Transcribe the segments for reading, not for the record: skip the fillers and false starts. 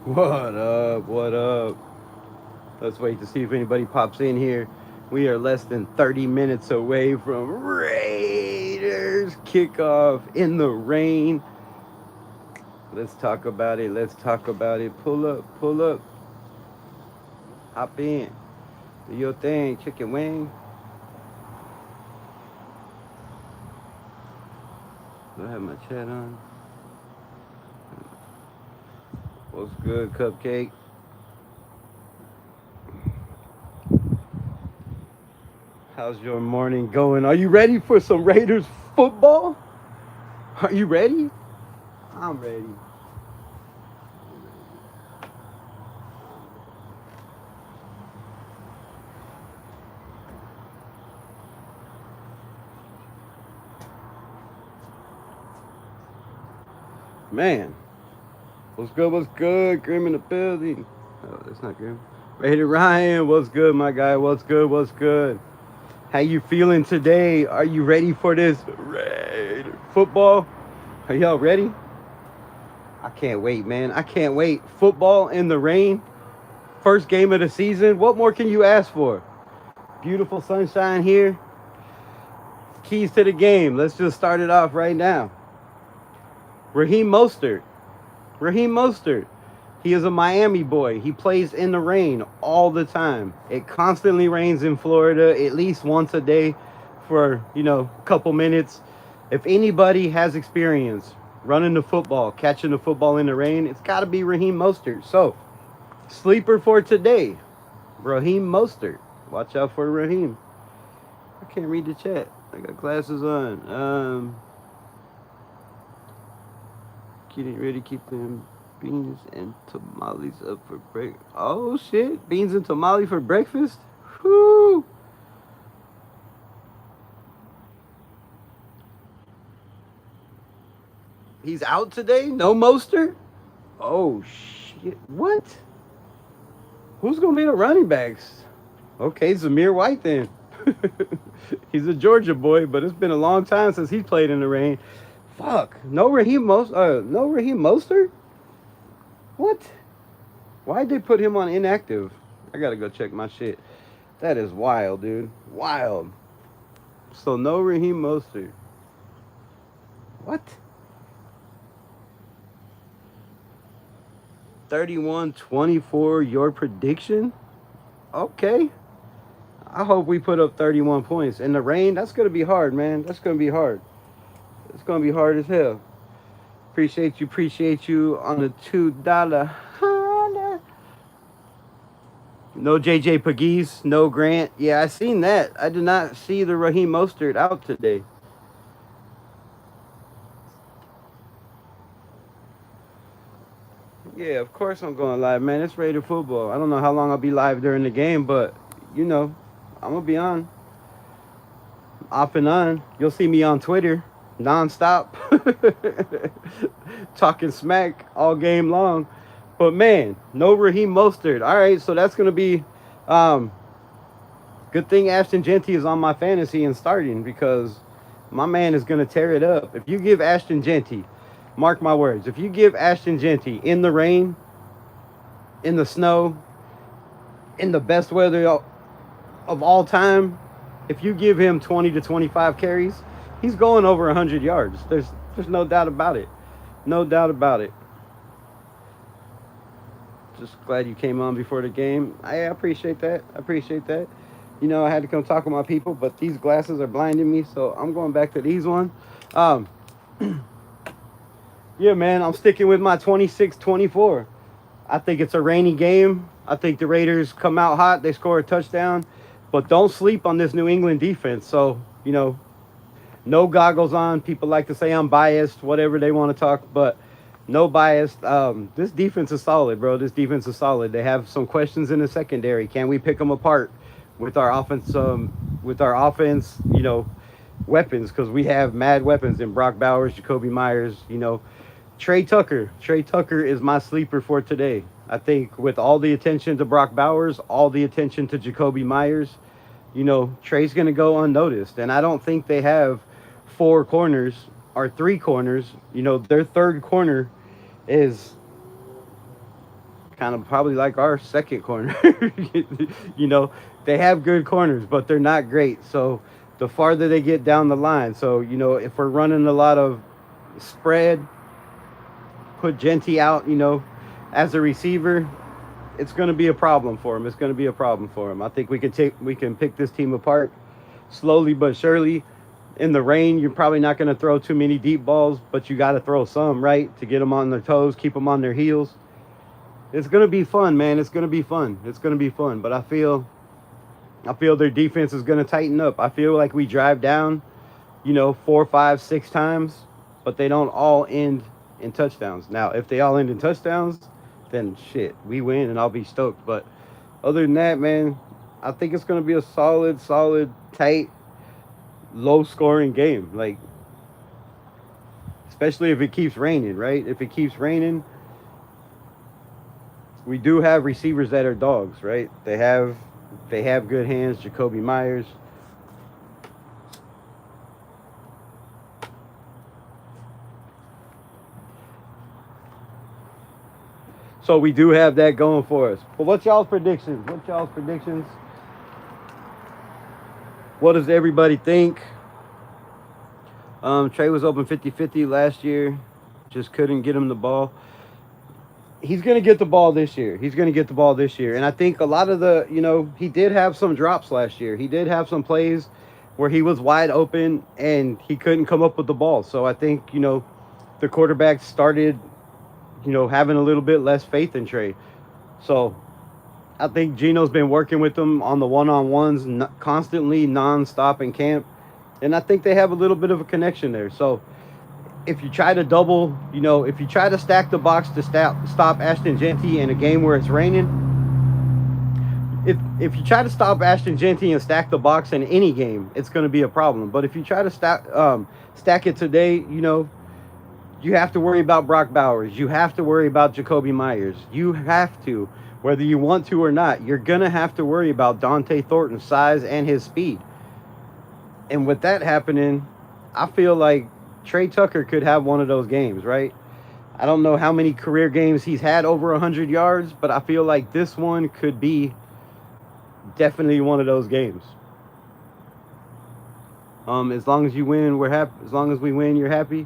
What up? What up? Let's wait to see if anybody pops in here. We are less than 30 minutes away from Raiders kickoff in the rain. Let's talk about it. Let's talk about it. Pull up, pull up. Hop in. Do your thing, chicken wing. Do I have my chat on? What's good, Cupcake? How's your morning going? Are you ready for some Raiders football? Are you ready? I'm ready. Man, what's good? What's good? Grim in the building. Oh, that's not Grim. Raider Ryan, what's good, my guy? What's good? What's good? How you feeling today? Are you ready for this Raider football? Are y'all ready? I can't wait, man. I can't wait. Football in the rain. First game of the season. What more can you ask for? Beautiful sunshine here. Keys to the game. Let's just start it off right now. Raheem Mostert. Raheem Mostert. He is a Miami boy. He plays in the rain all the time. It constantly rains in Florida at least once a day for, a couple minutes. If anybody has experience running the football, catching the football in the rain, it's got to be Raheem Mostert. So, sleeper for today, Raheem Mostert. Watch out for Raheem. I can't read the chat. I got glasses on. Getting ready to keep them beans and tamales up for break. Oh shit! Beans and tamale for breakfast? Whoo! He's out today? No Mostert? Oh shit! What? Who's gonna be the running backs? Okay, Zamir White then. He's a Georgia boy, but it's been a long time since he played in the rain. Fuck! No Raheem Mostert? What? Why'd they put him on inactive? I gotta go check my shit. That is wild, dude. Wild. So no Raheem Mostert. What? 31-24, your prediction? Okay. I hope we put up 31 points. In the rain, that's going to be hard, man. That's going to be hard. It's going to be hard as hell. Appreciate you on the $2 Honda. No JJ Pegues, no Grant. Yeah, I seen that. I did not see the Raheem Mostert out today. Yeah, of course I'm going live, man. It's Raider football. I don't know how long I'll be live during the game, but, I'm going to be on. Off and on. You'll see me on Twitter nonstop. Talking smack all game long. But, man, no Raheem Mostert. All right, so that's going to be good thing Ashton Genty is on my fantasy and starting because my man is going to tear it up. If you give Ashton Genty, mark my words, if you give Ashton Genty in the rain, in the snow, in the best weather of all time, if you give him 20 to 25 carries, he's going over 100 yards. There's no doubt about it. No doubt about it. Just glad you came on before the game. I appreciate that. I appreciate that. I had to come talk with my people, but these glasses are blinding me, so I'm going back to these ones. Yeah, man, I'm sticking with my 26-24. I think it's a rainy game. I think the Raiders come out hot. They score a touchdown. But don't sleep on this New England defense. So, no goggles on. People like to say I'm biased, whatever they want to talk, but no bias. This defense is solid, bro. This defense is solid. They have some questions in the secondary. Can we pick them apart with our offense? Weapons, because we have mad weapons in Brock Bowers, Jacoby Myers, Trey Tucker. Trey Tucker is my sleeper for today. I think with all the attention to Brock Bowers, all the attention to Jacoby Myers, Trey's going to go unnoticed. And I don't think they have 4 corners or 3 corners. Their third corner is kind of probably like our second corner. You know, they have good corners, but they're not great. So the farther they get down the line, so you know, if we're running a lot of spread, put Genty out, you know, as a receiver, it's going to be a problem for him. It's going to be a problem for him. I think we can pick this team apart slowly but surely. In the rain, you're probably not going to throw too many deep balls, but you got to throw some, right, to get them on their toes, keep them on their heels. It's going to be fun, man. It's going to be fun. It's going to be fun. But I feel their defense is going to tighten up. I feel like we drive down, you know, 4, 5, 6 times, but they don't all end in touchdowns. Now, if they all end in touchdowns, then shit, we win and I'll be stoked. But other than that, man, I think it's going to be a solid, tight, low-scoring game. Like, especially if it keeps raining, right? If it keeps raining, we do have receivers that are dogs, right? They have good hands. Jacoby Myers. So we do have that going for us. But what's y'all's predictions? What does everybody think? Trey was open 50-50 last year. Just couldn't get him the ball. He's going to get the ball this year. And I think a lot of the, you know, he did have some drops last year. He did have some plays where he was wide open and he couldn't come up with the ball. So I think, you know, the quarterback started, you know, having a little bit less faith in Trey. So I think Gino's been working with him on the one-on-ones constantly, non-stop in camp. And I think they have a little bit of a connection there. So if you try to double, you know, if you try to stack the box to stop Ashton Genty in a game where it's raining, if you try to stop Ashton Genty and stack the box in any game, it's going to be a problem. But if you try to stack it today, you know, you have to worry about Brock Bowers. You have to worry about Jacoby Myers. You have to, whether you want to or not, you're going to have to worry about Dante Thornton's size and his speed. And with that happening, I feel like Trey Tucker could have one of those games, right? I don't know how many career games he's had over 100 yards, but I feel like this one could be definitely one of those games. As long as you win, we're happy. As long as we win, you're happy.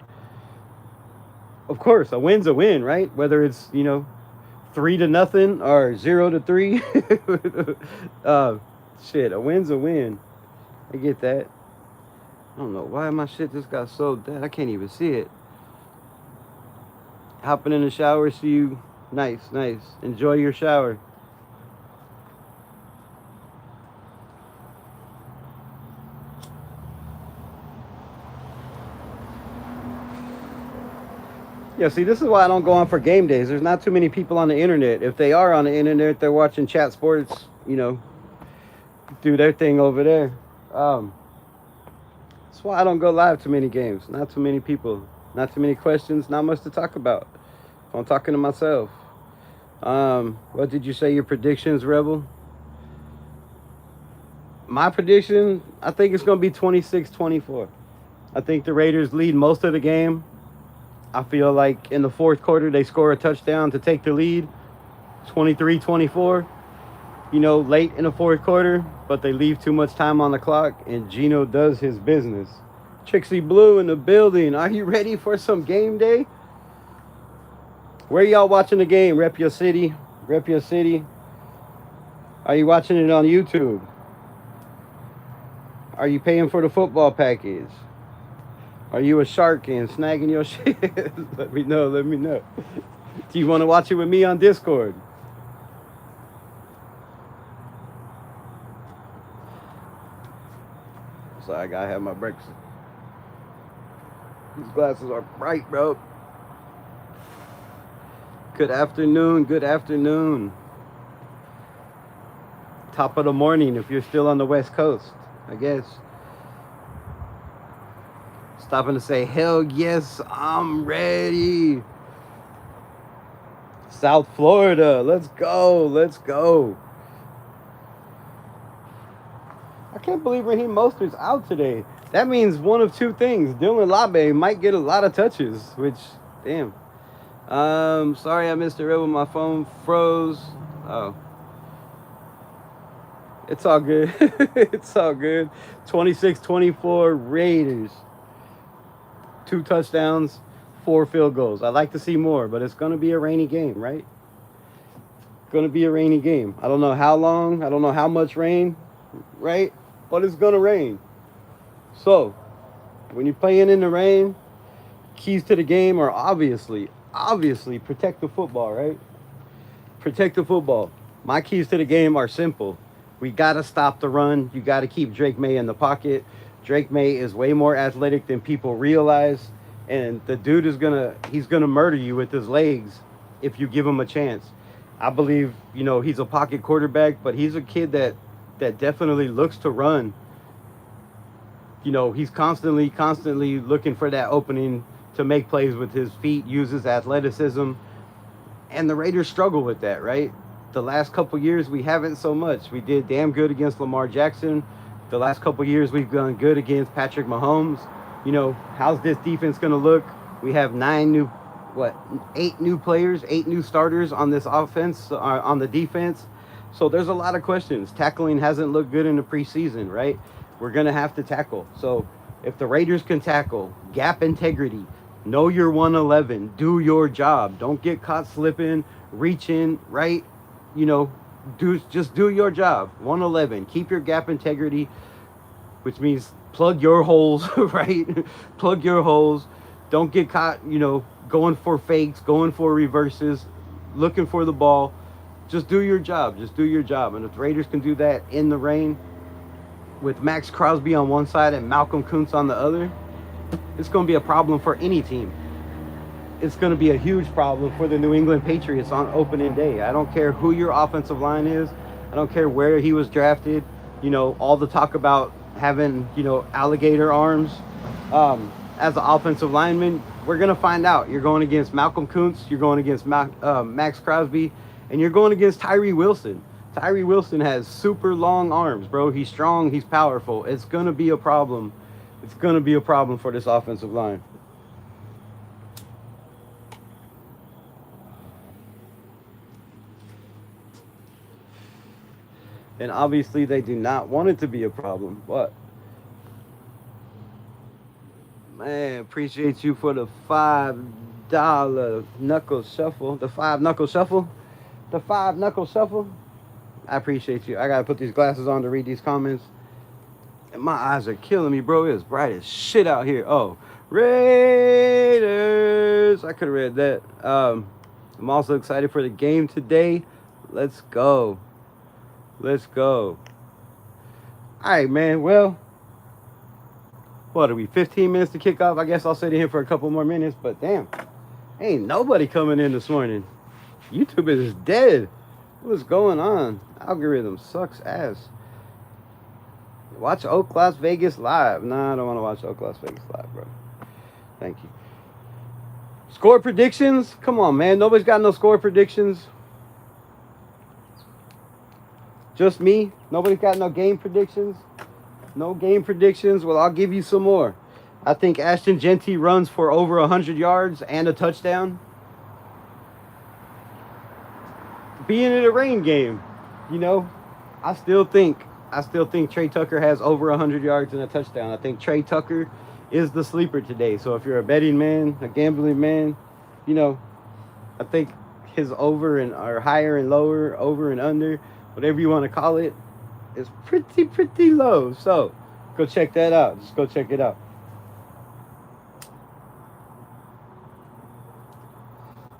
Of course, a win's a win, right? Whether it's, you know, 3-0 or 0-3. Shit, a win's a win. I get that. I don't know why my shit just got so dead. I can't even see it. Hopping in the shower, see you. Nice. Enjoy your shower. Yeah, see, this is why I don't go on for game days. There's not too many people on the internet. If they are on the internet, they're watching chat sports, you know, do their thing over there. That's why I don't go live to many games. Not too many people. Not too many questions. Not much to talk about. I'm talking to myself. What did you say your predictions, Rebel? My prediction, I think it's going to be 26-24. I think the Raiders lead most of the game. I feel like in the fourth quarter, they score a touchdown to take the lead. 23-24. You know, late in the fourth quarter, but they leave too much time on the clock, and Gino does his business. Trixie Blue in the building. Are you ready for some game day? Where y'all watching the game? Rep your city. Are you watching it on YouTube? Are you paying for the football package? Are you a shark and snagging your shit? Let me know. Do you want to watch it with me on Discord? So I gotta have my breakfast. These glasses are bright, bro. Good afternoon. Top of the morning if you're still on the West Coast, I guess. Stopping to say, hell yes, I'm ready. South Florida, let's go. I can't believe Raheem Mostert's out today. That means one of two things. Dylan Labe might get a lot of touches, which, damn. Sorry I missed the rebel. My phone froze. Oh, it's all good. It's all good. 26-24 Raiders. 2 touchdowns, 4 field goals. I'd like to see more, but it's going to be a rainy game, right? Going to be a rainy game. I don't know how long. I don't know how much rain, right? But it's going to rain. So, when you're playing in the rain, keys to the game are obviously protect the football, right? Protect the football. My keys to the game are simple. We got to stop the run. You got to keep Drake May in the pocket. Drake May is way more athletic than people realize. And the dude is he's going to murder you with his legs if you give him a chance. I believe, he's a pocket quarterback, but he's a kid that definitely looks to run. He's constantly looking for that opening to make plays with his feet, uses athleticism. And the Raiders struggle with that, right? The last couple years, we haven't so much. We did damn good against Lamar Jackson. The last couple years, we've done good against Patrick Mahomes. How's this defense going to look? We have 8 new players, 8 new starters on this offense, on the defense. So there's a lot of questions. Tackling hasn't looked good in the preseason, right? We're going to have to tackle. So if the Raiders can tackle, gap integrity, know your 111, do your job. Don't get caught slipping, reaching, right? Just do your job. 111, keep your gap integrity, which means plug your holes, right? Plug your holes. Don't get caught, going for fakes, going for reverses, looking for the ball. Just do your job. Just do your job. And if the Raiders can do that in the rain with Max Crosby on one side and Malcolm Kuntz on the other, it's going to be a problem for any team. It's going to be a huge problem for the New England Patriots on opening day. I don't care who your offensive line is. I don't care where he was drafted. All the talk about having, alligator arms as an offensive lineman, we're going to find out. You're going against Malcolm Kuntz. You're going against Max Crosby. And you're going against Tyree Wilson. Tyree Wilson has super long arms, bro. He's strong. He's powerful. It's going to be a problem. It's going to be a problem for this offensive line. And obviously they do not want it to be a problem, but man, appreciate you for the $5 knuckle shuffle. The 5 knuckle shuffle. The 5 knuckle shuffle. I appreciate you. I gotta put these glasses on to read these comments. And my eyes are killing me, bro. It's bright as shit out here. Oh, Raiders. I could have read that. I'm also excited for the game today. Let's go. Let's go. All right, man. Well, what are we, 15 minutes to kick off? I guess I'll sit in here for a couple more minutes, but damn, ain't nobody coming in this morning. YouTube is dead. What's going on? Algorithm sucks ass. Watch Oak Las Vegas live. Nah, I don't want to watch Oak Las Vegas live, bro. Thank you. Score predictions? Come on, man. Nobody's got no score predictions. Just me? Nobody's got no game predictions? No game predictions? Well, I'll give you some more. I think Ashton Genty runs for over 100 yards and a touchdown. Being in a rain game, I still think Trey Tucker has over 100 yards and a touchdown. I think Trey Tucker is the sleeper today. So if you're a betting man, a gambling man, I think his over and or higher and lower, over and under, whatever you want to call it, is pretty low. So go check that out. Just go check it out.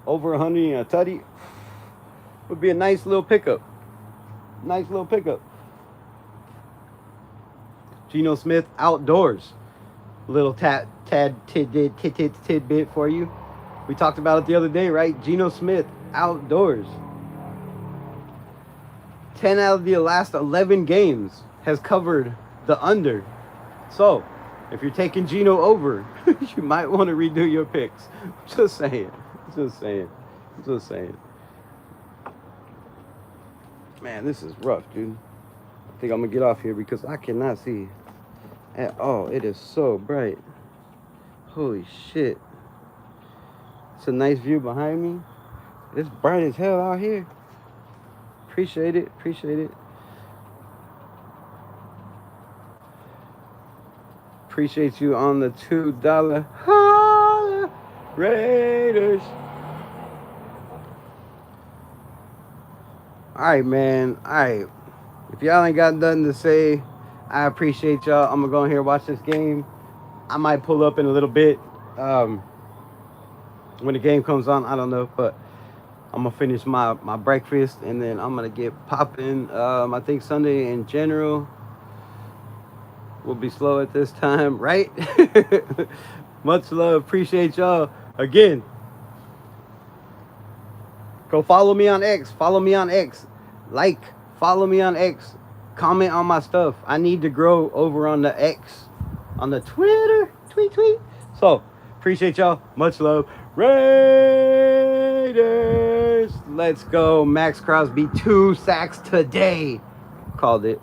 Over 100 and a tutty would be a nice little pickup. Nice little pickup. Geno Smith outdoors. Little tidbit for you. We talked about it the other day, right? Geno Smith outdoors. 10 out of the last 11 games has covered the under. So, if you're taking Geno over, you might want to redo your picks. Just saying. Man, this is rough, dude. I think I'm going to get off here because I cannot see at all. It is so bright. Holy shit. It's a nice view behind me. It's bright as hell out here. Appreciate it. Appreciate it. Appreciate you on the $2. Holla, Raiders. All right, man. All right. If y'all ain't got nothing to say, I appreciate y'all. I'm gonna go in here and watch this game. I might pull up in a little bit. When the game comes on, I don't know, but I'm gonna finish my breakfast and then I'm gonna get popping. I think Sunday in general will be slow at this time, right? Much love. Appreciate y'all. Again, go follow me on X. Follow me on X. Follow me on X. Comment on my stuff. I need to grow over on the X. On the Twitter. Tweet. So, appreciate y'all. Much love. Raiders. Let's go. Max Crosby, 2 sacks today. Called it.